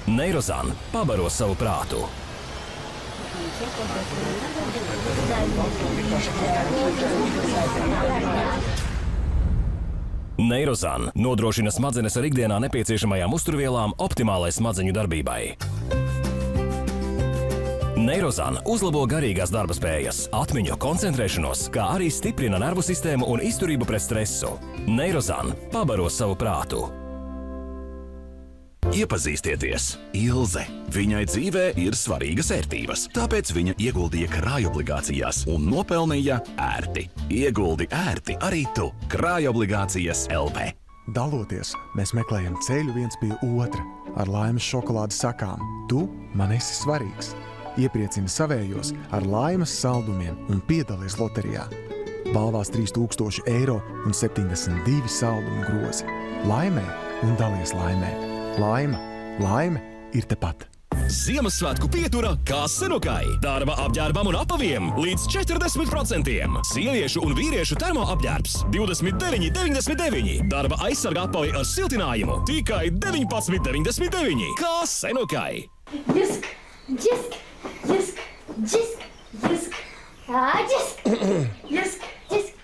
Neirozan pabaro savu prātu. Neirozan nodrošina smadzenes ar ikdienā nepieciešamajām uzturvielām optimālai smadzeņu darbībai. Neirozan uzlabo garīgās darba spējas, atmiņu, koncentrēšanos, kā arī stiprina nervu sistēmu un izturību pret stresu. Neirozan pabaro savu prātu. Iepazīstieties, Ilze. Viņai dzīvē ir svarīgas ērtības, tāpēc viņa ieguldīja krājobligācijās un nopelnīja ērti. Ieguldi ērti arī tu. Krājobligācijas LV. Daloties, mēs meklējam ceļu viens pie otra. Ar Laimes šokolādes sakām, tu man esi svarīgs. Iepriecini savējos ar Laimes saldumiem un piedalies loterijā. Balvās 3000 eiro un 72 saldumu grozi. Laimē un dalies laimē. Laime ir tepat. Ziemassvētku pietura kā Senukai. Darba apģērbam un apaviem līdz 40%. Sieviešu un vīriešu termoapģērbs 29,99. Darba aizsarga apavi ar siltinājumu tikai 19,99. Kā Senukai. Jisk, jisk, jisk, jisk, jisk. Jisk, jisk, jisk.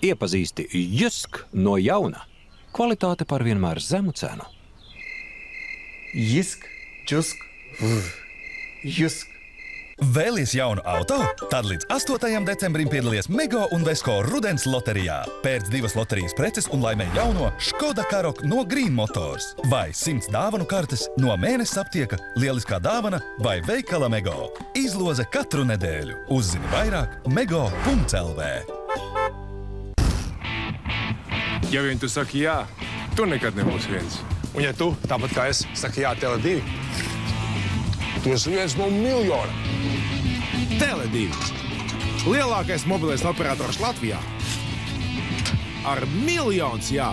Iepazīsti Jusk no jauna. Kvalitāte par vienmēr zemu cenu. Jisk, džusk, jusk. Vēlies jaunu auto? Tad līdz 8. decembrim piedalies Mego un Vesko rudens loterijā. Pērc 2 loterijas preces un laimē jauno Škoda Karok no Green Motors. Vai 100 dāvanu kartes no Mēnesis aptieka, lieliskā dāvana vai veikala Mego. Izloze katru nedēļu. Uzzini vairāk mego.lv. Ja vien tu saki jā, tu nekad nebūsi viens. Un ja tu, tāpat kā es, saki jā Tele2, tu esi viens no miljona. Tele2. Lielākais mobilais operators Latvijā. Ar miljons jā.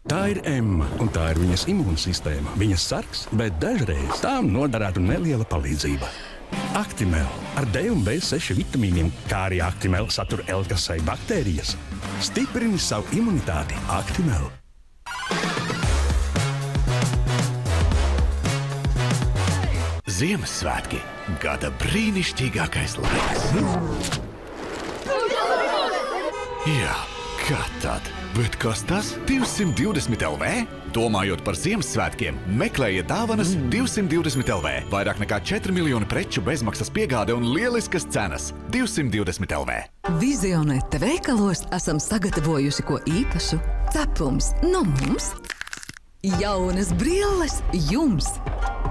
Tā ir Emma, un tā ir viņas imūnsistēma. Viņas sargs, bet dažreiz tām noderētu neliela palīdzība. Actimel ar D un B6 vitamīniem, kā arī Actimel satur L-kasai baktērijas. Stiprini savu imunitāti. Actimel. Ziemassvētki. Gada brīnišķīgākais laiks. Jā, kā tad? Bet kas tas? 220 LV? Domājot par Ziemassvētkiem, meklējiet dāvanas 220 LV. Vairāk nekā 4 miljoni preču bezmaksas piegāde un lieliskas cenas. 220 LV. Vizionete veikalos esam sagatavojuši ko īpašu. Cepums no mums. Jaunas brilles jums.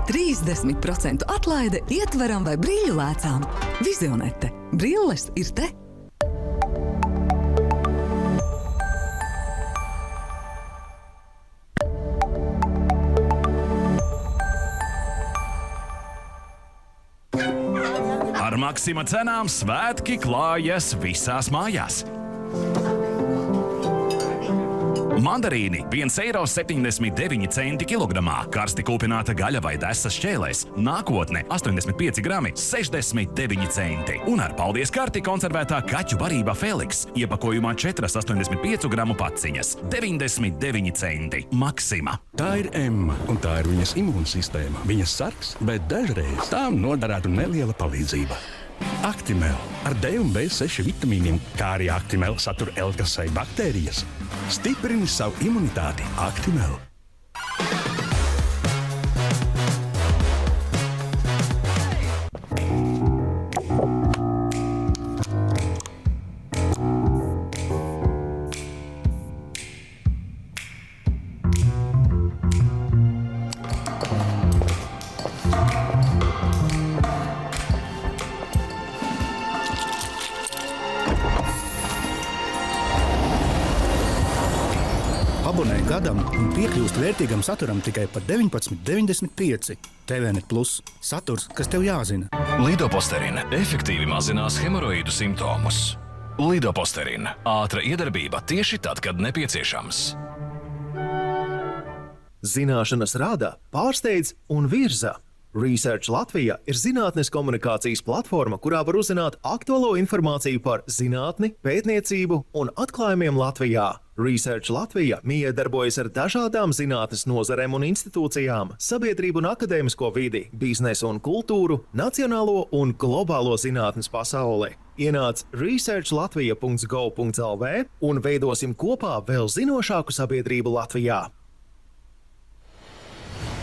30% atlaide ietveram vai brīļu lēcām. Vizionete. Brilles ir te. Ar Maksima cenām svētki klājas visās mājās. Mandarīni 1,79 eiro kilogramā, karsti kūpināta gaļa vai desas šķēlēs, nākotne 85 grami 69 centi. Un ar paldies karti konservētā kaķu barībā Felix, iepakojumā 4,85 gramu paciņas 99 centi. Maksima. Tā ir Emma, un tā ir viņas imūnsistēma. Viņas sargs, bet dažreiz tām noderētu neliela palīdzība. Actimel ar D un B6 vitamīniem, kā arī Actimel satur L-kasai baktērijas. Stiprini savu imunitāti. Actimel. Abonē gadam un piekļūst vērtīgam saturam tikai par 19,95. TVNet Plus. Saturs, kas tev jāzina. Lidoposterina efektīvi mazinās hemoroīdu simptomus. Lidoposterina. Ātra iedarbība tieši tad, kad nepieciešams. Zināšanas rāda, pārsteidz un virza. Research Latvija ir zinātnes komunikācijas platforma, kurā var uzzināt aktuālo informāciju par zinātni, pētniecību un atklājumiem Latvijā. Research Latvija miedarbojas ar dažādām zinātnes nozarēm un institūcijām, sabiedrību un akadēmisko vidi, biznesu un kultūru, nacionālo un globālo zinātnes pasauli. Ienāc researchlatvija.gov.lv un veidosim kopā vēl zinošāku sabiedrību Latvijā.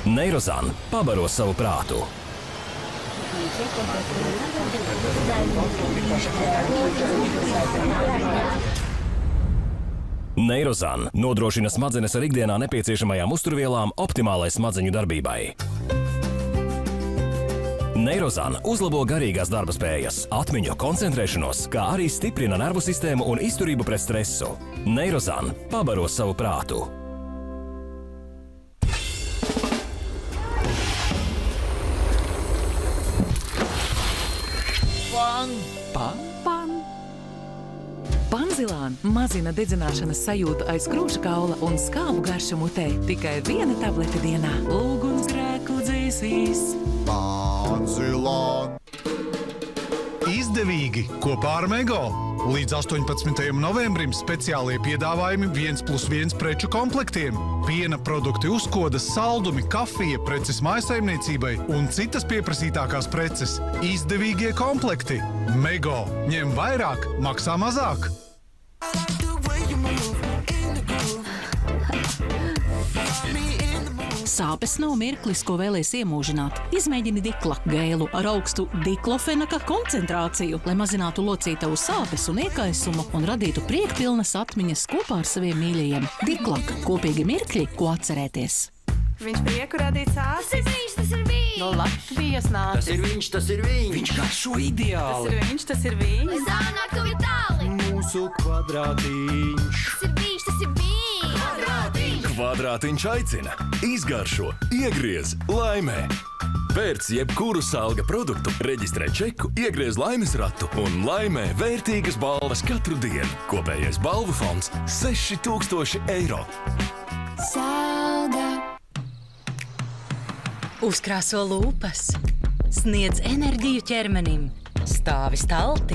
Neirozan pabaro savu prātu. Neirozan nodrošina smadzenes ar ikdienā nepieciešamajām uzturvielām optimālai smadzeņu darbībai. Neirozan uzlabo garīgās darba spējas, atmiņu, koncentrēšanos, kā arī stiprina nervu sistēmu un izturību pret stresu. Neirozan pabaro savu prātu. Panzilāna mazina dedzināšanas sajūtu aiz krūša kaula un skābu garšu mutē. Tikai 1 tablete dienā. Ugunsgrēku dzēsīs. Panzilāna. Izdevīgi kopā ar Mego. Līdz 18. novembrim speciālie piedāvājumi 1+1 preču komplektiem. Piena produkti uzkodas, saldumi, kafija, preces mājasaimniecībai un citas pieprasītākās preces. Izdevīgie komplekti. Mego. Ņem vairāk, maksā mazāk. Sāpes nav mirklis, ko vēlies iemūžināt. Izmēģini Diklak gēlu ar augstu diklofenaka koncentrāciju, lai mazinātu locītavu sāpes un iekaisumu un radītu priekpilnas atmiņas kopā ar saviem mīļajiem. Diklak – kopīgi mirkļi, ko atcerēties. Viņš prieku radīts āsis. Tas ir viņš! No Latvijas nācis. Tas ir viņš! Viņš garšo ideāli! Tas ir viņš! Lai zānāktu vitāli! Mūsu kvadrātiņš! Tas ir viņš! Kvadrātiņš aicina, izgaršo, iegriez, laimē. Pērc jebkuru Salga produktu, reģistrē čeku, iegriez laimes ratu un laimē vērtīgas balvas katru dienu. Kopējais balvu fonds – 6000 eiro. Salga. Uzkrāso lūpas, sniedz enerģiju ķermenim, stāvi stalti,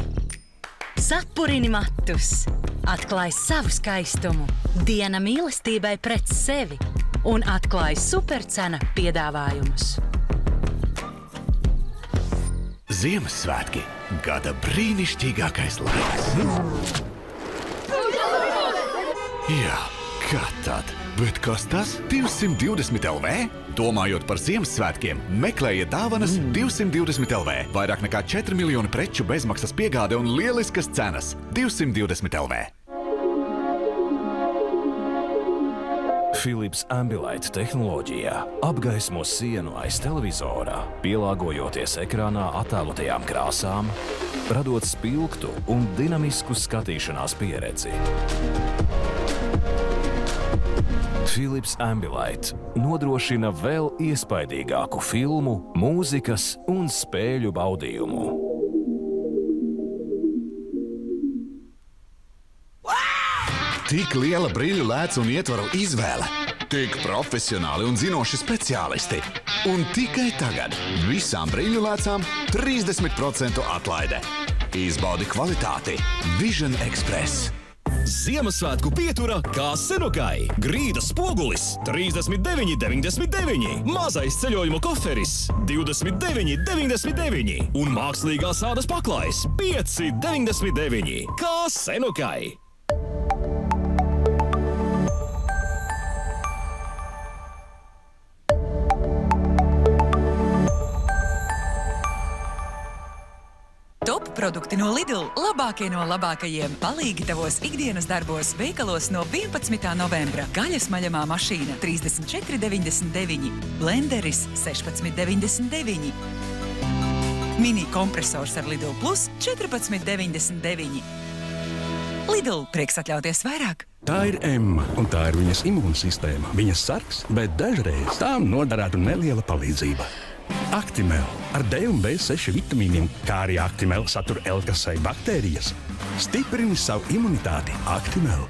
sapurini matus, atklāj savu skaistumu, diena mīlestībai pret sevi un atklāj supercena piedāvājumus. Ziemassvētki – gada brīnišķīgākais laiks. Jā, kā tad? Bet kas tas? 220 LV? Domājot par Ziemassvētkiem, meklējiet dāvanas 220 LV. Vairāk nekā 4 miljoni preču bezmaksas piegāde un lieliskas cenas. 220 LV. Philips Ambilight tehnoloģijā apgaismo sienu aiz televizorā, pielāgojoties ekrānā attēlotajām krāsām, radot spilgtu un dinamisku skatīšanās pieredzi. Philips Ambilight nodrošina vēl iespaidīgāku filmu, mūzikas un spēļu baudījumu. Tik liela brīļu lēca un ietvaru izvēle. Tik profesionāli un zinoši speciālisti. Un tikai tagad visām brīļu lēcām 30% atlaide. Izbaudi kvalitāti. Vision Express. Ziemassvētku pietura kā Senukai. Grīdas spogulis 39,99. Mazais ceļojumu koferis 29,99. Un mākslīgās ādas paklājs 5,99. Kā Senukai. Top produkti no Lidl, labākie no labākajiem, palīgi tavos ikdienas darbos, veikalos no 11. novembra. Gaļas maļamā mašīna 34,99, blenderis 16,99. Mini kompresors ar Lidl Plus 14,99. Lidl, prieks atļauties vairāk. Tā ir Emma, un tā ir viņas imūnsistēma. Viņas sargs, bet dažreiz tām noderētu neliela palīdzība. Actimel ar D un B6 vitamīniem, kā arī Actimel satur L-kasai baktērijas. Stiprini savu imunitāti. Actimel.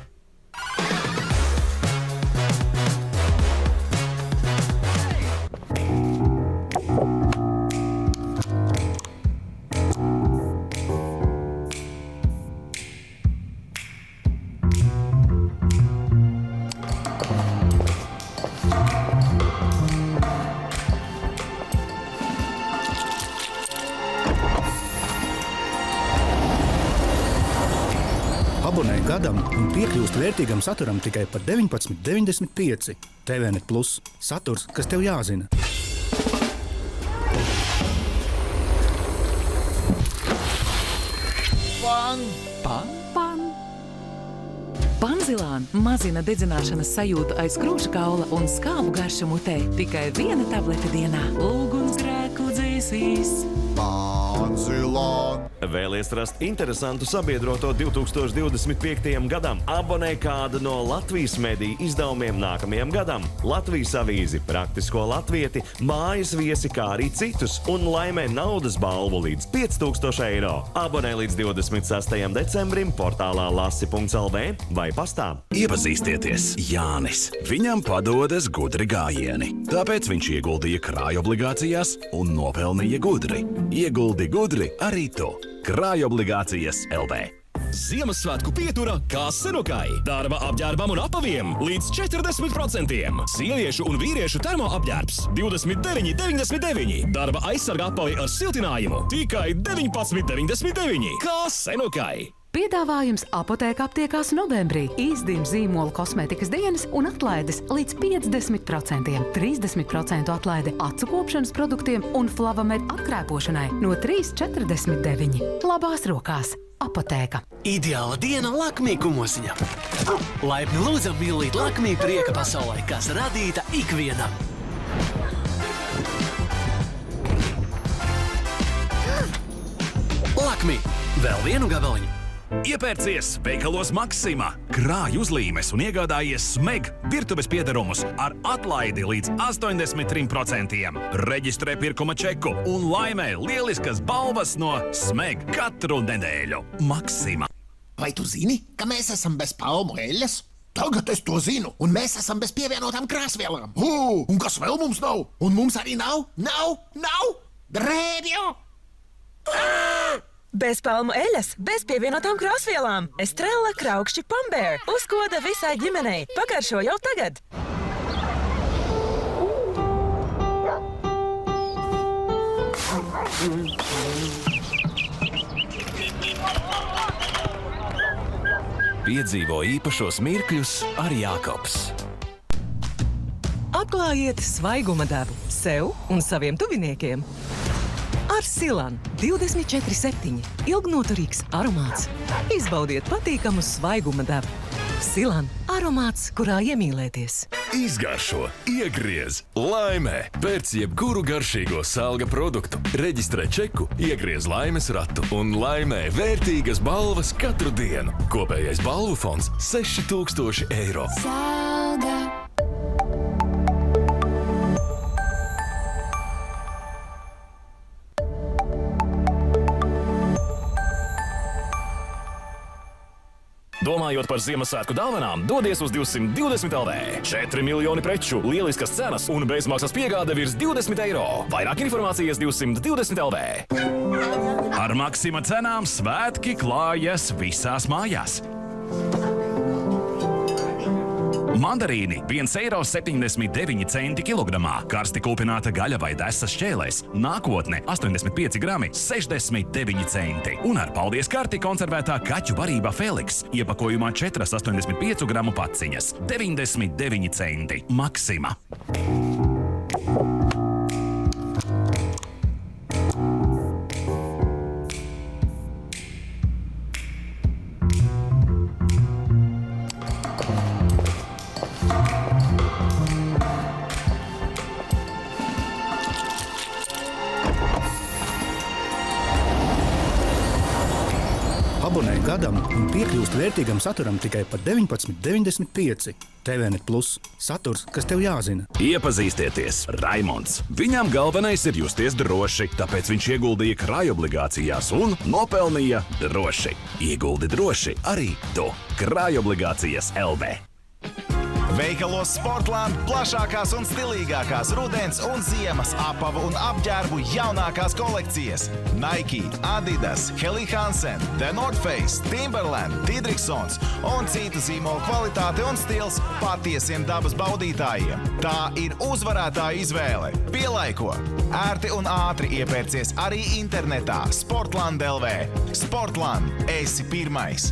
Abonē gadam un piekļūst vērtīgam saturam tikai par 19,95. TVNet Plus – saturs, kas tev jāzina. Panzilāna mazina dedzināšanas sajūtu aiz krūša kaula un skābu garšu mutē. Tikai viena tablete dienā. Ugunsgrēku dzēsīs. Panzilāna. Vēlies rast interesantu sabiedroto 2025. gadam? Abonē kādu no Latvijas mediju izdevumiem nākamajam gadam. Latvijas avīzi, Praktisko latvieti, mājas viesi, kā arī citus. Un laimē naudas balvu līdz 5000 eiro. Abonē līdz 26. decembrim portālā lasi.lv vai pastā. Iepazīstieties, Jānis. Viņam padodas gudri gājieni. Tāpēc viņš ieguldīja krājobligācijās un nopelnīja gudri. Ieguldi gudri arī tu. Krājobligācijas LV. Ziemassvētku pietura kā Senukai. Darba apģērbam un apaviem līdz 40%. Sieviešu un vīriešu termoapģērbs 29,99. Darba aizsarga apavi ar siltinājumu tikai 19,99. Kā Senukai. Piedāvājums Apotēka aptiekās novembrī. Īsdīm zīmolu kosmētikas dienas un atlaides līdz 50%. 30% atlaide acu kopšanas produktiem un Flavamed atkrēpošanai no 3,49. Labās rokās. Apotēka. Ideāla diena Lakmī kumosiņa. Laipni lūdzam mīlīt Lakmī prieka pasaulē, kas radīta ikvienam. Lakmī. Vēl vienu gabaliņu. Iepērcies veikalos Maxima, krāj uzlīmes un iegādājies Smeg virtuves piederumus ar atlaidi līdz 83%. Reģistrē pirkuma čeku un laimē lieliskas balvas no Smeg katru nedēļu. Maxima. Vai tu zini, ka mēs esam bez palmu eļas? Tagad es to zinu, un mēs esam bez pievienotām krāsvielām. Un kas vēl mums nav? Un mums arī nav drēbju! Bez palmu eļas, bez pievienotām krāsvielām. Estrella Kraukšķi Pambēr. Uzkoda visai ģimenei. Pagaršo jau tagad. Piedzīvo īpašos mirkļus ar Jākobs. Atklājiet svaiguma devu sev un saviem tuviniekiem. Ar Silan 24/7 ilgnoturīgs aromāts. Izbaudiet patīkamu svaiguma devu. Silan aromāts, kurā iemīlēties. Izgaršo, iegriez, laimē, pēc jebkuru garšīgo salga produktu. Reģistrē čeku, iegriez laimes ratu un laimē vērtīgas balvas katru dienu. Kopējais balvu fonds 6000 eiro. Salga. Domājot par Ziemassvētku dāvanām, dodies uz 220 LV. 4 miljoni preču, lieliskas cenas un bezmaksas piegāde virs 20 eiro. Vairāk informācijas 220 LV. Ar Maxima cenām svētki klājas visās mājās. Mandarīni 1,79 eiro kilogramā, karsti kūpināta gaļa vai desas šķēlēs. Nākotne 85 grami, 69 centi. Un ar paldies karti konservētā kaķu barībā Felix. Iepakojumā 4,85 gramu paciņas, 99 centi. Maxima. Abonē gadam un piekļūst vērtīgam saturam tikai par 19,95. TVNet Plus – saturs, kas tev jāzina. Iepazīstieties, Raimonds. Viņam galvenais ir justies droši, tāpēc viņš ieguldīja krājobligācijās un nopelnīja droši. Ieguldi droši arī tu. Krājobligācijas LV. Veikalos Sportland plašākās un stilīgākās rudens un ziemas apavu un apģērbu jaunākās kolekcijas. Nike, Adidas, Helly Hansen, The North Face, Timberland, Didriksons un citu zīmolu kvalitāte un stils patiesiem dabas baudītājiem. Tā ir uzvarētāja izvēle. Pielaiko! Ērti un ātri iepērcies arī internetā Sportland LV. Sportland, esi pirmais!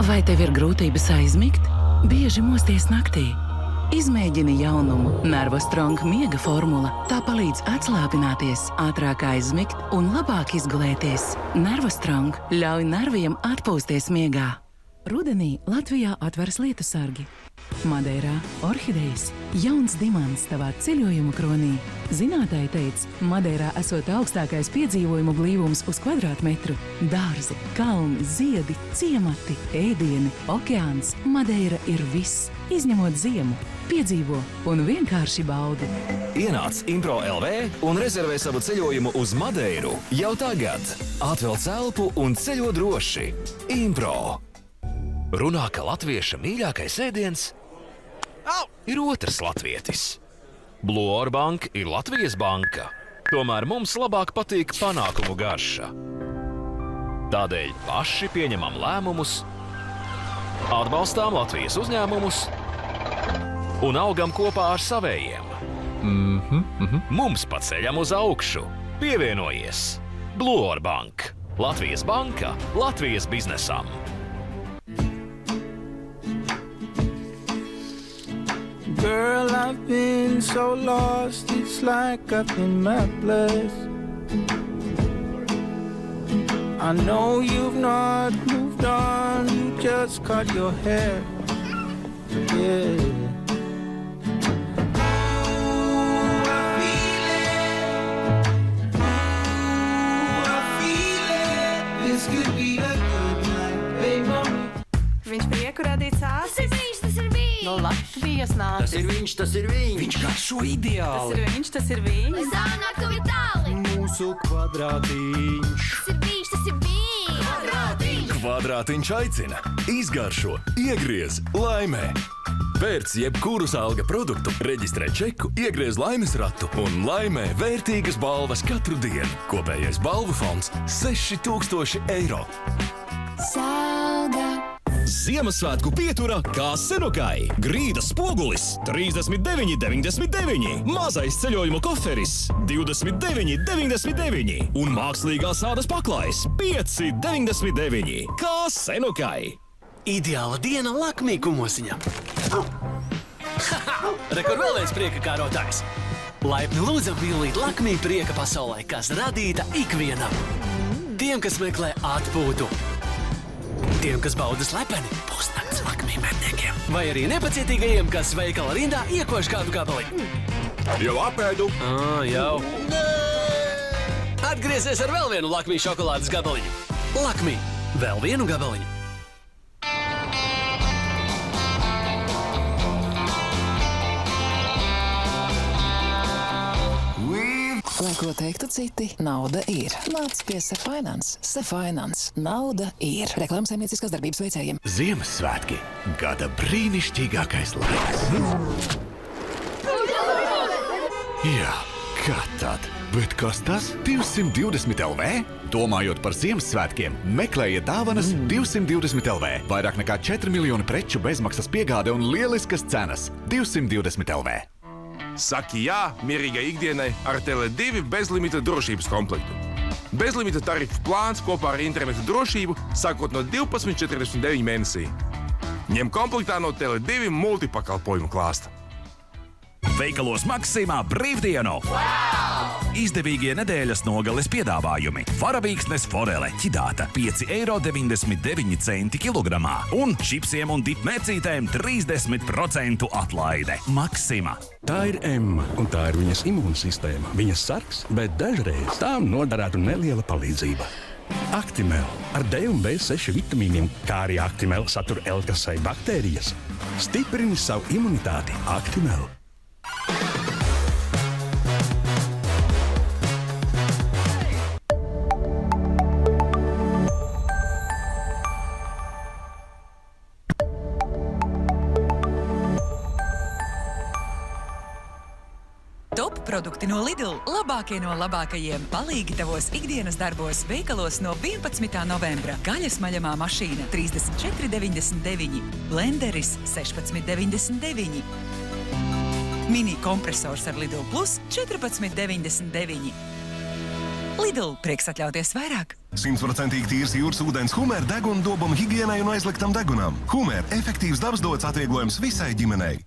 Vai tev ir grūtības aizmigt? Bieži mosties naktī. Izmēģini jaunumu Nervostrong miega formula. Tā palīdz atslābināties, ātrāk aizmigt un labāk izgulēties. Nervostrong ļauj nerviem atpūsties miegā. Rudenī Latvijā atveras lietusargi. Madeirā orhidejas, jauns dimants tavā ceļojuma kronī. Zinātāji teica, Madeirā esot augstākais piedzīvojumu blīvums uz kvadrātmetru. Dārzi, kalni, ziedi, ciemati, ēdieni, okeāns. Madeira ir viss, izņemot ziemu. Piedzīvo un vienkārši baudi. Ienāc Impro LV un rezervē savu ceļojumu uz Madeiru jau tagad. Atvelc elpu un ceļo droši. Impro. Runā, ka latvieša mīļākais ēdiens ir otrs latvietis. Blue Or Bank ir Latvijas banka, tomēr mums labāk patīk panākumu garša. Tādēļ paši pieņemam lēmumus, atbalstām Latvijas uzņēmumus un augam kopā ar savējiem. Mums pa ceļam uz augšu. Pievienojies! Blue Or Bank. Latvijas banka Latvijas biznesam. Girl, I've been so lost, it's like I've been mapless. I know you've not moved on, you just cut your hair. Yeah. This could be a good night, baby. Viņš prieku radīts āsis. Tas ir viņš! No Latvijas nācis. Tas ir viņš! Viņš garšo ideāli! Tas ir viņš! Zanākumi tāli! Mūsu kvadrātiņš! Tas ir viņš! Kvadrātiņš! Kvadrātiņš aicina, izgaršo, iegriez, laimē. Pērc jebkuru Salga produktu, reģistrē čeku, iegriez laimes ratu un laimē vērtīgas balvas katru dienu. Kopējais balvu fonds – 6000 eiro. Salga! Ziemassvētku pietura kā Senukai. Grīdas spogulis 39,99. Mazais ceļojuma koferis 29,99. Un mākslīgās ādas paklājs 5,99. Kā Senukai. Ideāla diena Lakmī kumosiņam. Rekur vēl viens prieka kārotājs. Laipni lūdzam mīlīt Lakmī prieka pasaulē, kas radīta ikvienam. Tiem, kas meklē atpūtu. Tiem, kas bauda slepeni, pusnakts Lakmī medniekiem. Vai arī nepacietīgajiem, kas veikala rindā iekož kādu gabaliņu. Jau apēdu. Jau. Atgriezies ar vēl vienu Lakmī šokolādes gabaliņu. Lakmī, vēl vienu gabaliņu. Lai ko teiktu citi, nauda ir. Nāc pie Sefinance. Sefinance. Nauda ir. Reklāmas saimnieciskās darbības veicējiem. Ziemassvētki – gada brīnišķīgākais laiks. Jā, kā tad? Bet kas tas? 220 LV? Domājot par Ziemassvētkiem, meklējiet dāvanas 220 LV. Vairāk nekā 4 miljoni preču bezmaksas piegāde un lieliskas cenas. 220 LV. Saki jā mierīgai ikdienai ar Tele2 bezlimita drošības komplektu. Bezlimita tarifu plāns kopā ar internetu drošību sākot no 12,49 mēnesī. Ņem komplektā no Tele2 multipakalpojumu klāsta. Veikalos Maksimā brīvdienu! Izdevīgie nedēļas nogales piedāvājumi. Varavīksnes forele ķidāta 5,99 eiro kilogramā un čipsiem un dipmērcītēm 30% atlaide. Maksima. Tā ir Emma, un tā ir viņas imūnsistēma. Viņas sargs, bet dažreiz tām noderētu neliela palīdzība. Actimel ar D un B6 vitamīniem, kā arī Actimel satur L-kasai baktērijas. Stiprini savu imunitāti. Actimel. Top produkti no Lidl, labākie no labākajiem, palīgi tavos ikdienas darbos, veikalos no 11. novembra. Gaļas maļamā mašīna 34,99, blenderis 16,99, mini kompresors ar Lidl Plus 14,99. Lidl, prieks atļauties vairāk. 100% tīrs jūras ūdens Humēr deguna dobuma higienai un aizliktam degunam. Humēr - efektīvs darbsdots atvieglojums visai ģimenei.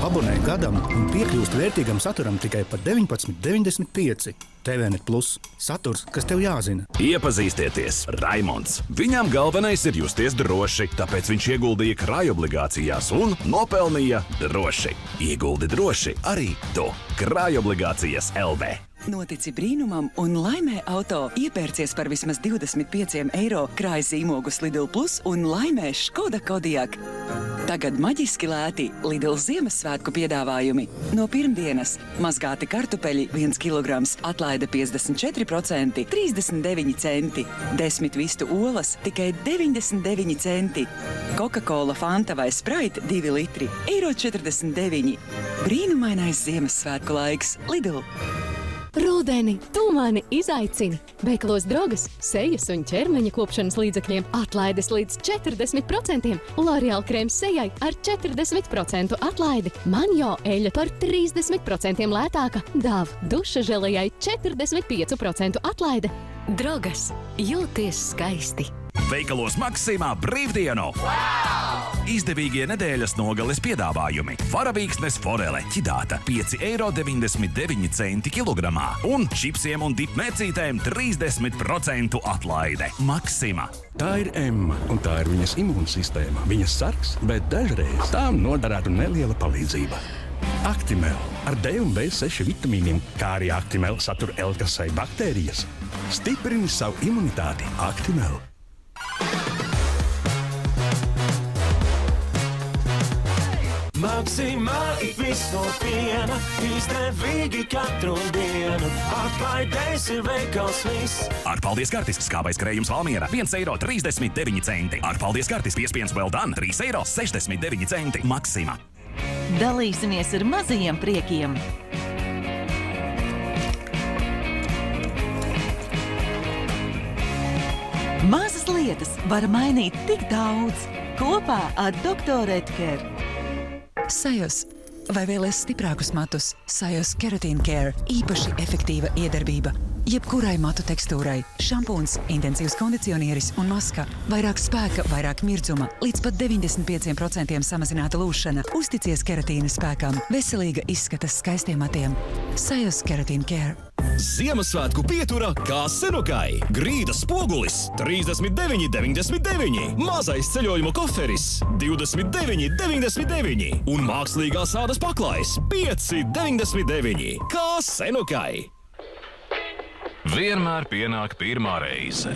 Abonē gadam un piekļūst vērtīgam saturam tikai par 19,95. TVNet Plus - saturs, kas tev jāzina. Iepazīstieties, Raimonds. Viņam galvenais ir justies droši, tāpēc viņš ieguldīja krājobligācijās un nopelnīja droši. Ieguldi droši arī tu. Krājobligācijas LV. Notici brīnumam un laimē auto. Iepērcies par vismaz 25 eiro krājas zīmogus Lidl Plus un laimē Škoda Kodiaq. Tagad maģiski lēti Lidl Ziemassvētku piedāvājumi. No pirmdienas mazgāti kartupeļi 1 kg, atlaide 54%, 39 centi. 10 vistu olas tikai 99 centi. Coca-Cola, Fanta vai Sprite 2 litri, €49. Brīnumainais Ziemassvētku laiks Lidl. Rudeni, tu mani izaicini! Veikalos Drogas, sejas un ķermeņa kopšanas līdzekļiem atlaides līdz 40%, L'Oreal krēms sejai ar 40% atlaidi, Manjo eļļa par 30% lētāka, Dove duša želejai 45% atlaide. Drogas, jūties skaisti! Veikalos Maksimā brīvdienu! Izdevīgie nedēļas nogales piedāvājumi. Varavīksnes forele ķidāta 5,99 € kilogramā un čipsiem un dipmērcītēm 30% atlaide. Maksima. Tā ir Emma, un tā ir viņas imūnsistēma. Viņas sargs, bet dažreiz tām noderētu neliela palīdzība. Actimel ar D un B6 vitamīniem, kā arī Actimel satur L-kasai baktērijas. Stiprini savu imunitāti. Actimel. Maksimā ik viss no piena, izdevīgi katru dienu. Atlaidēs ir veikals viss. Ar paldies kartis skābais krējums Valmiera 1,39 €. Ar paldies kartis piespiens Well Done 3,69 €. Maksima. Dalīsimies ar mazajiem priekiem. Mazas lietas var mainīt tik daudz. Kopā ar Dr. Edgars. Sajos. Vai vēlies stiprākus matus? Sajos Keratin Care. Īpaši efektīva iedarbība. Jebkurai matu tekstūrai. Šampūns, intensīvs kondicionieris un maska. Vairāk spēka, vairāk mirdzuma. Līdz pat 95% samazināta lūšana. Uzticies keratīna spēkam. Veselīga izskatas skaistiem matiem. Sajos Keratin Care. Ziemassvētku pietura kā Senukai. Grīdas spogulis 39,99. Mazais ceļojuma koferis 29,99. Un mākslīgās ādas paklājs 5,99. Kā Senukai. Vienmēr pienāk pirmā reize.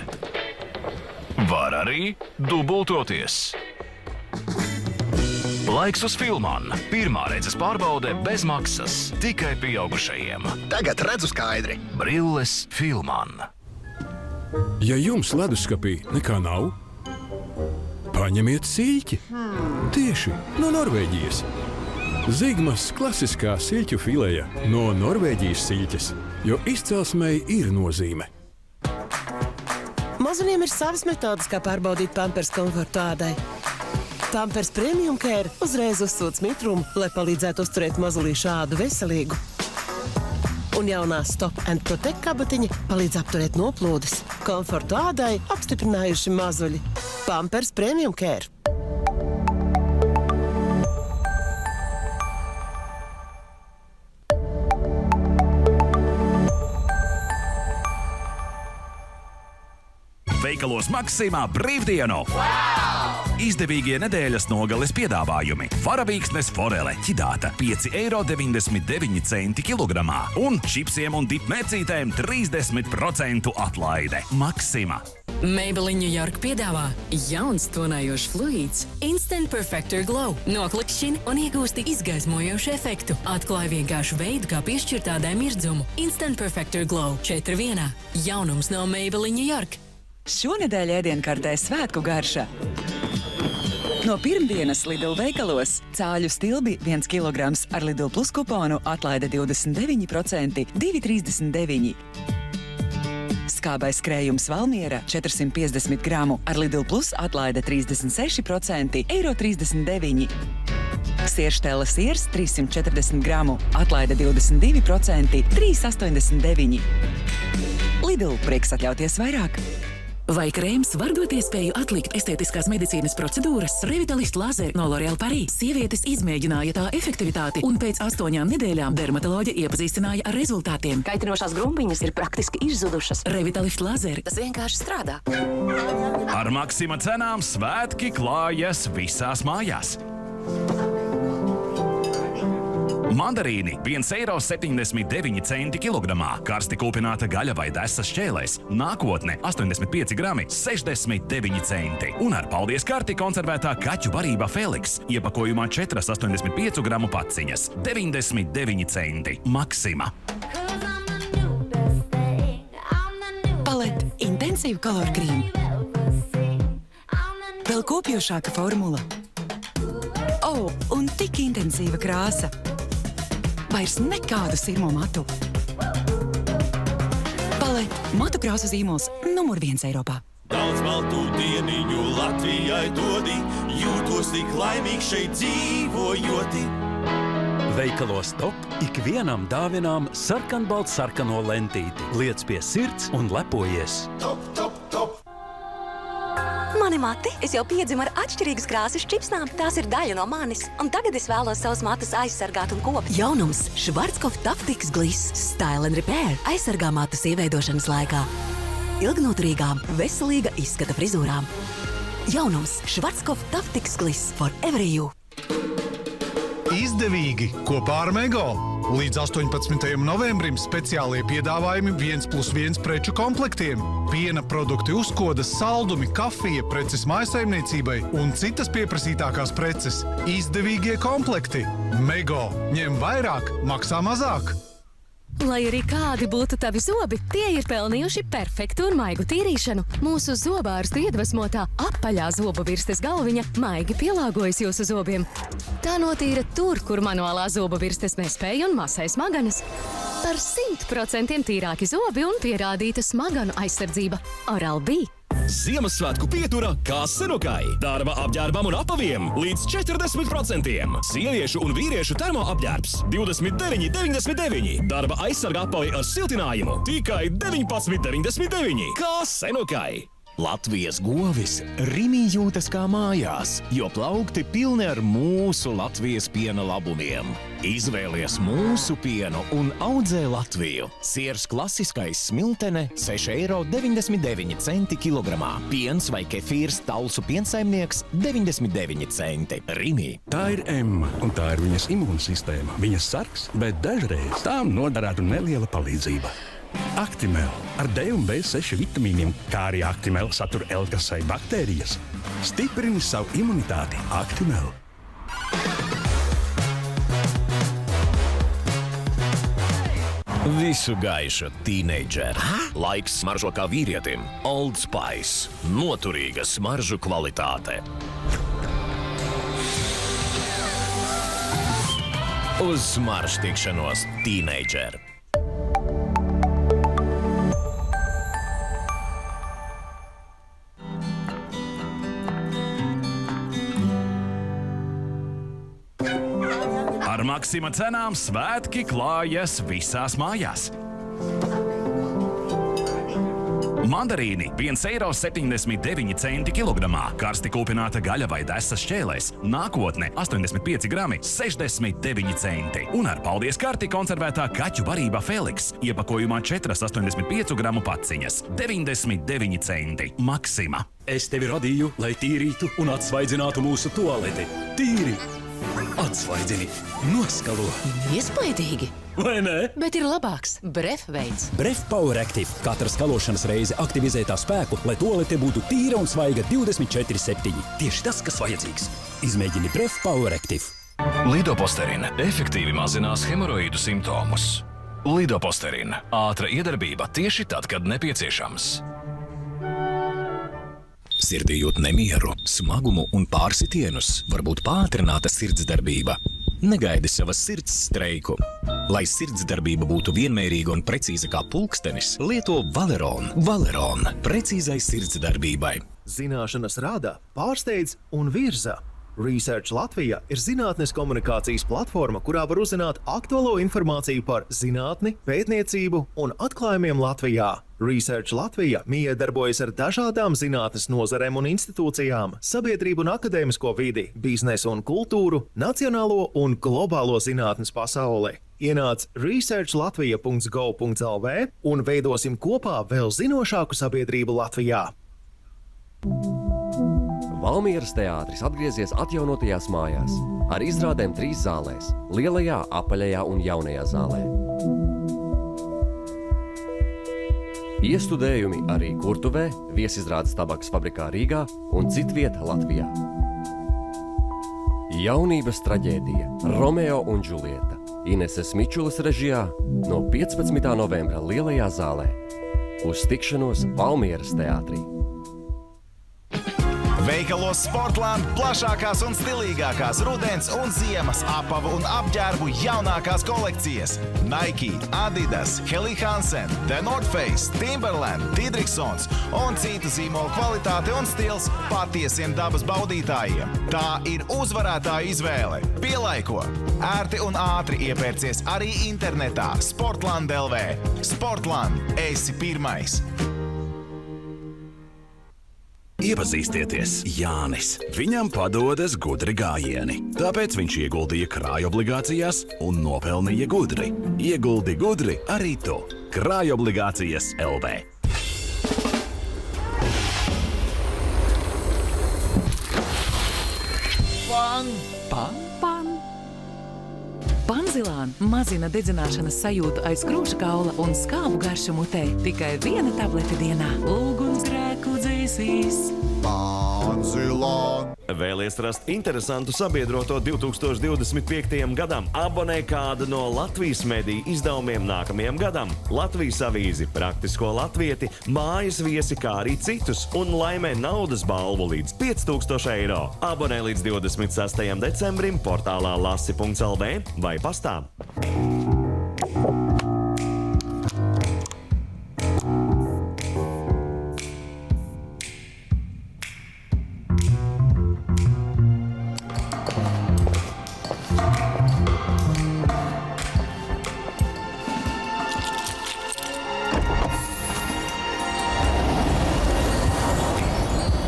Var arī dubultoties. Laiks uz Filmanu. Pirmā reizes pārbaude bez maksas. Tikai pieaugušajiem. Tagad redzu skaidri. Brilles Filmanu. Ja jums leduskapī nekā nav, paņemiet sīķi. Tieši no Norvēģijas. Zigmas klasiskā siļķu fileja no Norvēģijas siļķes, jo izcelsmei ir nozīme. Mazuļiem ir savas metodas, kā pārbaudīt Pampers komfortu ādai. Pampers Premium Care uzreiz uzsūc mitrumu, lai palīdzētu uzturēt mazulīšu ādu veselīgu. Un jaunā Stop and Protect kabatiņa palīdz apturēt noplūdes. Komfortu ādai apstiprinājuši mazuļi. Pampers Premium Care. Veikalos Maksimā brīvdienu! Izdevīgie nedēļas nogales piedāvājumi. Varavīksnes forele ķidāta 5,99 € kilogramā un čipsiem un dipmērcītēm 30% atlaide. Maksima. Maybelline New York piedāvā jauns tonējošs fluīds Instant Perfector Glow. Noklikšķini un iegūsti izgaismojošu efektu. Atklāj vienkāršu veidu, kā piešķirt tādai mirdzumu. Instant Perfector Glow 4-1. Jaunums no Maybelline New York. Šonedēļ ēdienkartē svētku garša. No pirmdienas Lidl veikalos cāļu stilbi 1 kg ar Lidl Plus kuponu atlaide 29%, 2,39. Skābais krējums Valmiera 450 gramu ar Lidl Plus atlaide 36%, eiro 39. Sierštēla siers 340 gramu atlaide 22%, 3,89. Lidl prieks atļauties vairāk. Vai krēms var dot iespēju atlikt estētiskās medicīnas procedūras? Revitalist Laser no L'Oréal Paris sievietes izmēģināja tā efektivitāti un pēc 8 nedēļām dermatoloģe iepazīstināja ar rezultātiem. Kaitinošās grumbiņas ir praktiski izzudušas. Revitalist Laser. Tas vienkārši strādā. Ar Maksima cenām svētki klājas visās mājās. Mandarīni 1,79 eiro kilogramā, karsti kūpināta gaļa vai desas šķēlēs. Nākotne 85 grami, 69 centi. Un ar paldies karti konservētā kaķu barībā Felix. Iepakojumā 4,85 gramu paciņas, 99 centi. Maksima. Palet intensīvu kaloru krīmu. Vēl kopjošāka formula. Un tik intensīva krāsa. Vairs nekādu sirmo matu. Palet matu krāsu zīmols numur 1 Eiropā. Daudz baltu dieniņu Latvijai dodi, jūtos tik laimīgs šeit dzīvojoti. Veikalos Top ikvienam dāvinām sarkanbaltsarkano lentīti. Liec pie sirds un lepojies. Top, top, top! Mani mati, es jau piedzimu ar atšķirīgas krāsas čipsnām. Tās ir daļa no manis. Un tagad es vēlos savus matus aizsargāt un kopt. Jaunums Schwarzkopf Tactics Gliss Style and Repair aizsargā matus ieveidošanas laikā. Ilgnoturīgām, veselīga izskata frizūrām. Jaunums Schwarzkopf Tactics Gliss for every you. Izdevīgi kopā ar Mego. Līdz 18. novembrim speciālie piedāvājumi 1+1 preču komplektiem. Piena produkti uzkodas, saldumi, kafija, preces mājasaimniecībai un citas pieprasītākās preces. Izdevīgie komplekti. Mego. Ņem vairāk, maksā mazāk. Lai arī kādi būtu tavi zobi, tie ir pelnījuši perfektu un maigu tīrīšanu. Mūsu zobārstu iedvesmotā apaļā zobu virstes galviņa maigi pielāgojas jūsu zobiem. Tā notīra tur, kur manuālā zobu virstes nespēja un masai smaganas. Par 100% tīrāki zobi un pierādīta smaganu aizsardzība. Oral-B. Ziemassvētku pietura kā Senukai. Darba apģērbam un apaviem līdz 40%. Sieviešu un vīriešu termoapģērbs 29,99. Darba aizsarga apavi ar siltinājumu tikai 19,99. Kā Senukai. Latvijas govis Rimi jūtas kā mājās, jo plaukti pilni ar mūsu Latvijas piena labumiem. Izvēlies mūsu pienu un audzē Latviju. Siers klasiskais smiltene 6,99 eiro kilogramā. Piens vai kefīrs Talsu piensaimnieks 99 centi. Rimi. Tā ir Emma, un tā ir viņas imūnsistēma. Viņas sargs, bet dažreiz tām noderētu neliela palīdzība. Actimel ar D un B6 vitamīniem, kā arī Actimel satur L-kasai baktērijas. Stiprini savu imunitāti. Actimel. Visu gaiša tīneidžeri. Laiks smaržo kā vīrietim. Old Spice. Noturīga smaržu kvalitāte. Uz smaržu tikšanos tīneidžeri. Ar Maksima cenām svētki klājas visās mājās. Mandarīni 1,79 eiro kilogramā, karsti kūpināta gaļa vai desas šķēlēs. Nākotne 85 grami, 69 centi. Un ar paldies karti konservētā kaķu barībā Felix. Iepakojumā 4,85 gramu paciņas, 99 centi. Maksima. Es tevi radīju, lai tīrītu un atsvaidzinātu mūsu tualeti. Tīri! Atsvaidzini, noskalo. Iespaidīgi. Vai ne? Bet ir labāks Bref veids. Bref Power Active. Katra skalošanas reize aktivizē tā spēku, lai tualete būtu tīra un svaiga 24/7. Tieši tas, kas vajadzīgs. Izmēģini Bref Power Active. Lidoposterina efektīvi mazinās hemoroīdu simptomus. Lidoposterina ātra iedarbība tieši tad, kad nepieciešams. Sirdī jūt nemieru, smagumu un pārsitienus, varbūt pātrināta sirdsdarbība. Negaidi savas sirds streiku. Lai sirdsdarbība būtu vienmērīga un precīza kā pulkstenis, lieto Valeron. Valeron – precīzai sirdsdarbībai. Zināšanas rada, pārsteidz un virza. Research Latvija ir zinātnes komunikācijas platforma, kurā var uzzināt aktuālo informāciju par zinātni, pētniecību un atklājumiem Latvijā. Research Latvija miedarbojas ar dažādām zinātnes nozarēm un institūcijām, sabiedrību un akadēmisko vidi, biznesu un kultūru, nacionālo un globālo zinātnes pasauli. Ienāc researchlatvija.go.lv un veidosim kopā vēl zinošāku sabiedrību Latvijā. Valmieras teātris atgriezies atjaunotajās mājās ar izrādēm 3 zālēs – lielajā, apaļajā un jaunajā zālē. Iestudējumi arī Kurtuvē, viesizrādes Tabakas fabrikā Rīgā un citvieta Latvijā. Jaunības traģēdija Romeo un Džulieta Ineses Mičulas režijā no 15. novembra Lielajā zālē. Uz tikšanos Valmieras teātrī. Veikalos Sportland plašākās un stilīgākās rudens un ziemas apavu un apģērbu jaunākās kolekcijas. Nike, Adidas, Helly Hansen, The North Face, Timberland, Didriksons un citu zīmolu kvalitāte un stils patiesiem dabas baudītājiem. Tā ir uzvarētāju izvēle. Pielaiko! Ērti un ātri iepērcies arī internetā Sportland LV. Sportland, esi pirmais! Iepazīstieties, Jānis. Viņam padodas gudri gājieni. Tāpēc viņš ieguldīja krājobligācijās un nopelnīja gudri. Ieguldi gudri arī tu. Krājobligācijas LV. Panzilāna mazina dedzināšanas sajūtu aiz krūša kaula un skābu garšu mutē. Tikai 1 tablete dienā. Ugunsgrēku dzēsīs. Panzilāna. Vēlies rast interesantu sabiedroto 2025. gadam? Abonē kādu no Latvijas mediju izdevumiem nākamajam gadam. Latvijas avīzi, praktisko latvieti, mājas viesi, kā arī citus, un laimē naudas balvu līdz 5000 eiro. Abonē līdz 26. decembrim portālā lasi.lv vai pastā.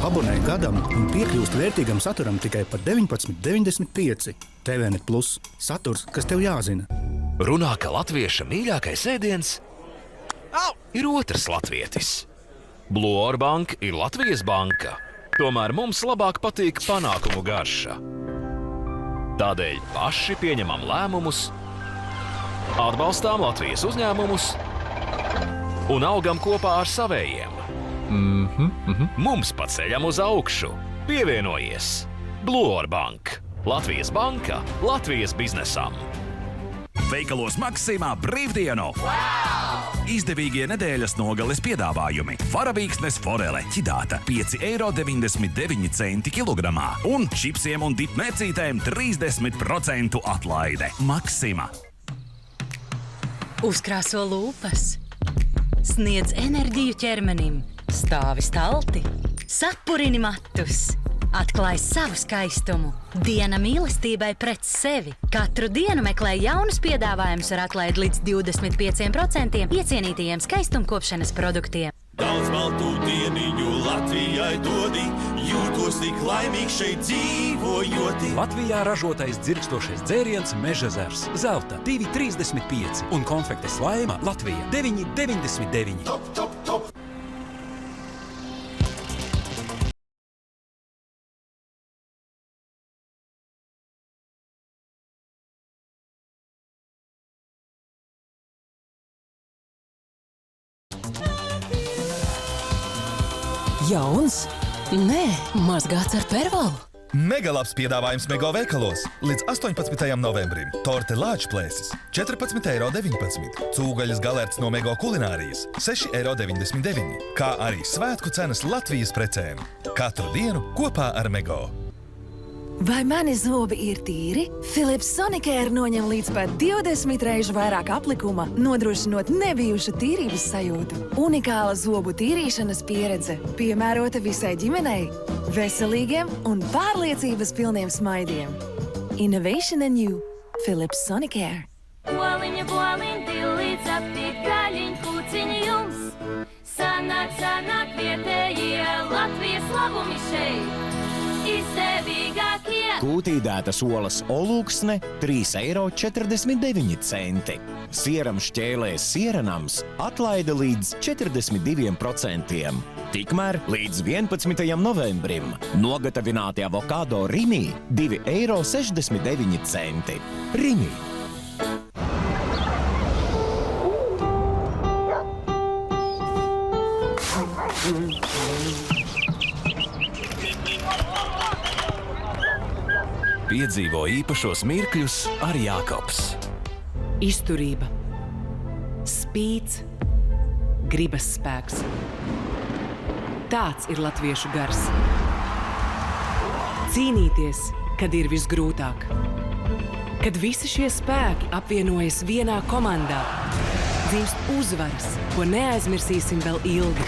Abonē gadam un piekļūst vērtīgam saturam tikai par 19,95. TVNet Plus. Saturs, kas tev jāzina. Runā, ka latvieša mīļākais ēdiens ir otrs latvietis. Blue Or Bank ir Latvijas banka. Tomēr mums labāk patīk panākumu garša. Tādēļ paši pieņemam lēmumus, atbalstām Latvijas uzņēmumus un augam kopā ar savējiem. Mums pa ceļam uz augšu. Pievienojies! Blue Or Bank. Latvijas banka Latvijas biznesam. Veikalos Maksimā brīvdienu! Izdevīgie nedēļas nogales piedāvājumi. Varavīksnes forele ķidāta 5,99 € kilogramā. Un čipsiem un dipmērcītēm 30% atlaide. Maksima. Uzkrāso lūpas. Sniedz enerģiju ķermenim. Stāvi stalti, sapurini matus, atklāj savu skaistumu. Diena mīlestībai pret sevi. Katru dienu meklē jaunus piedāvājumus ar atlaidi līdz 25% iecienītajiem skaistumkopšanas produktiem. Daudz baltu dieniņu Latvijai dodi, jūtos tik laimīgs šeit dzīvojoti. Latvijā ražotais dzirkstošais dzēriens Mežezers. Zelta 2,35 un konfektes Laima Latvija 9,99. Top! Jauns? Nē, mazgāts ar pervalu. Megalabs piedāvājums Mego veikalos līdz 18. novembrim. Torte lāčplēsis 14,19 €. Cūgaļas galerts no Mego kulinārijas 6,99 €. Kā arī svētku cenas Latvijas precēm. Katru dienu kopā ar Mego. Vai mani zobi ir tīri? Philips Sonicare noņem līdz pat 20 reižu vairāk aplikuma, nodrošinot nebijušu tīrības sajūtu. Unikāla zobu tīrīšanas pieredze, piemērota visai ģimenei, veselīgiem un pārliecības pilniem smaidiem. Innovation in you. Philips Sonicare. Boliņa, boliņ, dilīdz aptīt gaļiņ, kūciņi jums. Sanāk vietējie Latvijas labumi šeit. Izdevīgākie. Kūtīdētas olas olūksne 3,49 €. Sieram šķēlēs sieranams atlaide līdz 42%. Tikmēr līdz 11. novembrim nogatavināti avokado Rimi 2,69 €. Rimi. Piedzīvo īpašos mirkļus ar Jākobs. Izturība, spīds, gribas spēks. Tāds ir latviešu gars. Cīnīties, kad ir visgrūtāk. Kad visi šie spēki apvienojas vienā komandā, dzimst uzvaras, ko neaizmirsīsim vēl ilgi.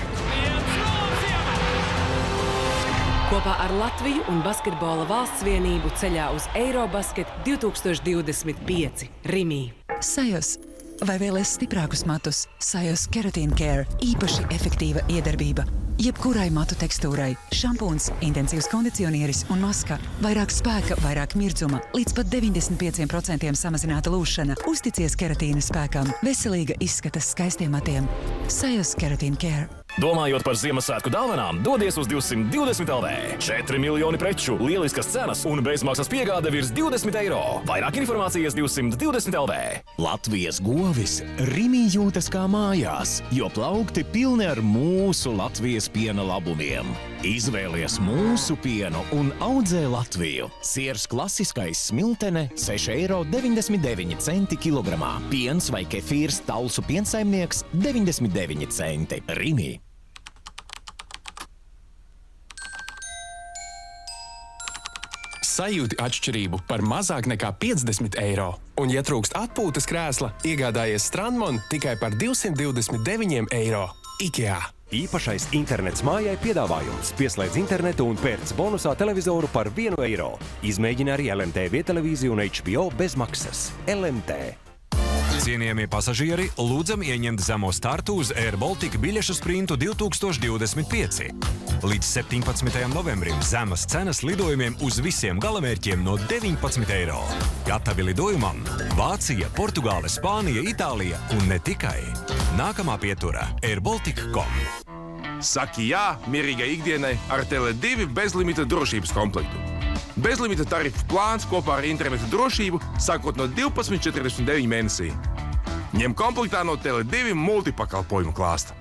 Kopā ar Latviju un Basketbola valsts vienību ceļā uz Eirobasket 2025 Rimī. Sajos. Vai vēlies stiprākus matus? Sajos Keratin Care. Īpaši efektīva iedarbība. Jebkurai matu tekstūrai. Šampūns, intensīvs kondicionieris un maska. Vairāk spēka, vairāk mirdzuma. Līdz pat 95% samazināta lūšana. Uzticies keratīna spēkam. Veselīga izskatas skaistiem matiem. Sajos Keratin Care. Domājot par Ziemassvētku dāvanām, dodies uz 220 LV. 4 miljoni preču, lieliskas cenas un bezmaksas piegāde virs 20 €. Vairāk informācijas 220 LV. Latvijas govis Rimī jūtas kā mājās, jo plaukti pilni ar mūsu Latvijas piena labumiem. Izvēlies mūsu pienu un audzē Latviju. Siers klasiskais smiltene 6,99 € kilogramā. Piens vai kefīrs Talsu piensaimnieks 99 centi. Rimī. Sajūti atšķirību par mazāk nekā 50 €. Un, ja trūkst atpūtas krēsla, iegādājies Strandmon tikai par 229 € IKEA. Īpašais internets mājai piedāvājums. Pieslēdz internetu un pērc bonusā televizoru par 1 €. Izmēģini arī LMT vietelevīziju un HBO bez maksas. LMT. Cienījamie pasažieri, lūdzam ieņemt zemo startu uz Air Baltica biļešu sprintu 2025. Līdz 17. novembrim zemas cenas lidojumiem uz visiem galamērķiem no 19 €. Gatavi lidojumam Vācija, Portugāle, Spānija, Itālija un ne tikai. Nākamā pietura airbaltic.com. Saki jā mierīgai ikdienai ar Tele2 bezlimita drošības komplektu. Bezlimita tarifu plāns kopā ar interneta drošību sākot no 12,49 mēnesī. Ņem komplektā no Tele2 multipakalpojumu klāsta.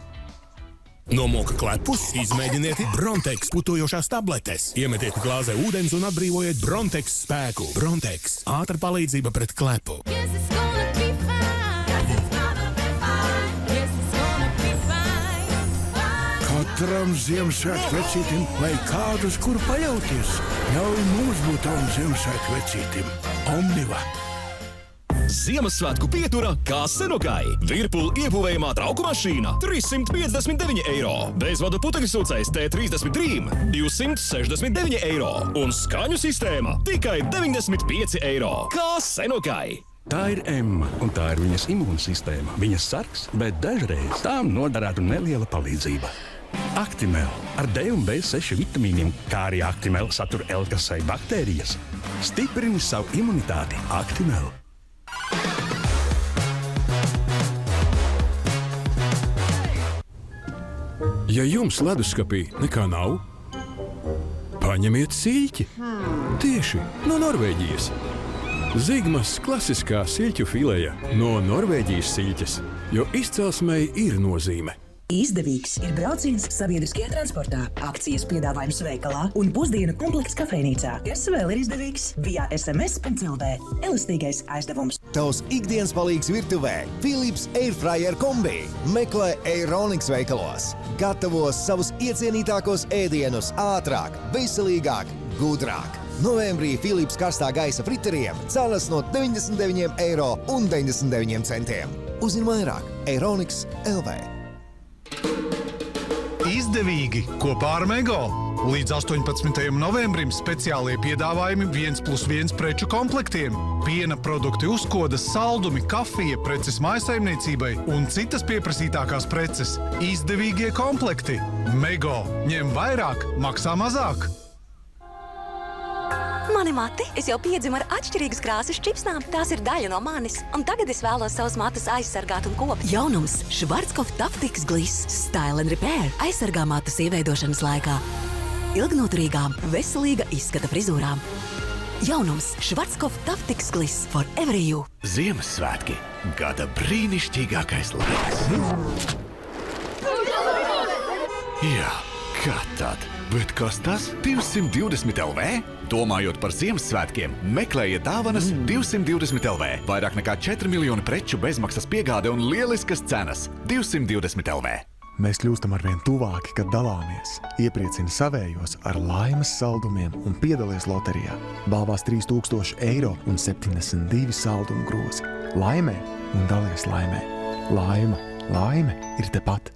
Nomoka klepus, izmēģiniet Brontex putojošās tabletes. Iemetiet glāzē ūdens un atbrīvojiet Brontex spēku. Brontex – ātra palīdzība pret klepu. Katram Ziemassvētku vecītim vai kādus, kur paļauties, ļauj mums būt tam Ziemassvētku vecītim. Omniva. Ziemassvētku pietura kā Senokai. Virpul iepuvējumā trauku mašīna 359 €. Bezvadu putekļsūcējs T33 269 €. Un skaņu sistēma tikai 95 €. Kā Senokai. Tā ir Emma, un tā ir viņas imūnsistēma. Viņas sargs, bet dažreiz tām noderētu neliela palīdzība. Actimel ar D un B6 vitamīniem, kā arī Actimel satur L-kasai baktērijas. Stiprini savu imunitāti. Actimel. Ja jums leduskapī nekā nav, paņemiet siļķi. Tieši no Norvēģijas. Zigmas klasiskā siļķu fileja no Norvēģijas siļķes, jo izcelsmei ir nozīme. Izdevīgs ir brauciens sabiedriskajā transportā, akcijas piedāvājums veikalā un pusdienu komplekts kafejnīcā, kas vēl ir izdevīgs via SMS.CLV. Elastīgais aizdevums. Tavs ikdienas palīgs virtuvē – Philips Airfryer kombi. Meklē Aironics veikalos. Gatavos savus iecienītākos ēdienus ātrāk, veselīgāk, gudrāk. Novembrī Philips karstā gaisa friteriem cenas no 99,99 €. Uzzini vairāk Aironics LV. Izdevīgi kopā ar Mego. Līdz 18. novembrim speciālie piedāvājumi 1+1 preču komplektiem. Piena produkti uzkodas, saldumi, kafija, preces mājasaimniecībai un citas pieprasītākās preces. Izdevīgie komplekti. Mego. Ņem vairāk, maksā mazāk. Mani mati, es jau piedzimu ar atšķirīgas krāsas čipsnām. Tās ir daļa no manis. Un tagad es vēlos savus matus aizsargāt un kopt. Jaunums – Schwarzkopf Tactics Gliss. Style and Repair aizsargā matus ieveidošanas laikā. Ilgnoturīgām, veselīga izskata frizūrām. Jaunums – Schwarzkopf Tactics Gliss for every you. Ziemassvētki – gada brīnišķīgākais laiks. Jā, kā tad? Bet kas tas? 220 LV? Domājot par Ziemassvētkiem, meklējiet dāvanas 220 LV. Vairāk nekā 4 miljoni preču bezmaksas piegāde un lieliskas cenas. 220 LV. Mēs kļūstam arvien tuvāki, kad dalāmies. Iepriecini savējos ar laimes saldumiem un piedalies loterijā. Balvās 3000 € un 72 saldumu grozi. Laimē un dalies laimē. Laime ir tepat.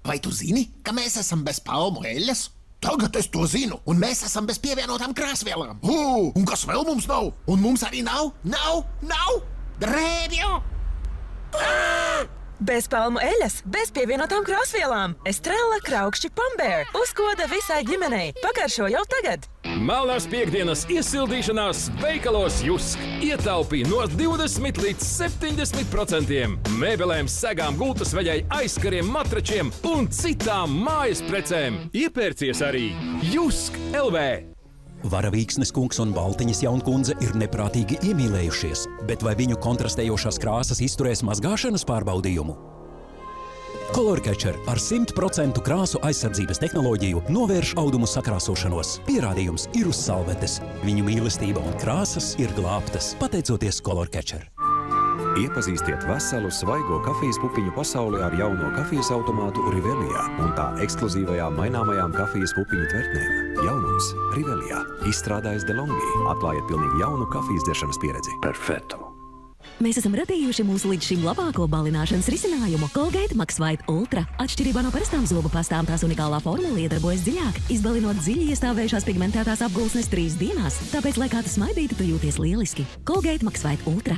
Vai tu zini, ka mēs esam bez palmu eļas? Tagad es to zinu, un mēs esam bez pievienotām krāsvielām. Un kas vēl mums nav? Un mums arī nav drēbju! Bez palmu eļas, bez pievienotām krāsvielām. Estrella Kraukšķi Pambear. Uzkoda visai ģimenei. Pagaršo jau tagad. Melnās piekdienas iesildīšanās veikalos Jusk. Ietaupī no 20 līdz 70%. Mēbelēm, segām, gultas veļai, aizkariem, matračiem un citām mājas precēm. Iepērcies arī Jusk LV. Varavīksnes kungs un Baltiņas jaunkundze ir neprātīgi iemīlējušies, bet vai viņu kontrastējošās krāsas izturēs mazgāšanas pārbaudījumu? Color Catcher ar 100% krāsu aizsardzības tehnoloģiju novērš audumu sakrāsošanos. Pierādījums ir uz salvetes. Viņu mīlestība un krāsas ir glābtas, pateicoties Color Catcher. Iepazīstiet veselu svaigo kafijas pupiņu pasauli ar jauno kafijas automātu Rivelijā un tā ekskluzīvajām maināmajām kafijas pupiņu tvertnēm. Jaunums Rivelijā. Izstrādājis DeLonghi. Atklājiet pilnīgi jaunu kafijas dzeršanas pieredzi. Perfetto. Mēs esam radījuši mūsu līdz šim labāko balināšanas risinājumu Colgate Max White Ultra. Atšķirībā no parastām zobu pastām tās unikālā formula iedarbojas dziļāk, izbalinot dziļi iestāvējušās pigmentētās apgulsnes 3 dienās. Tāpēc, lai kā tu smaidītu, tu jūties lieliski. Colgate Max White Ultra.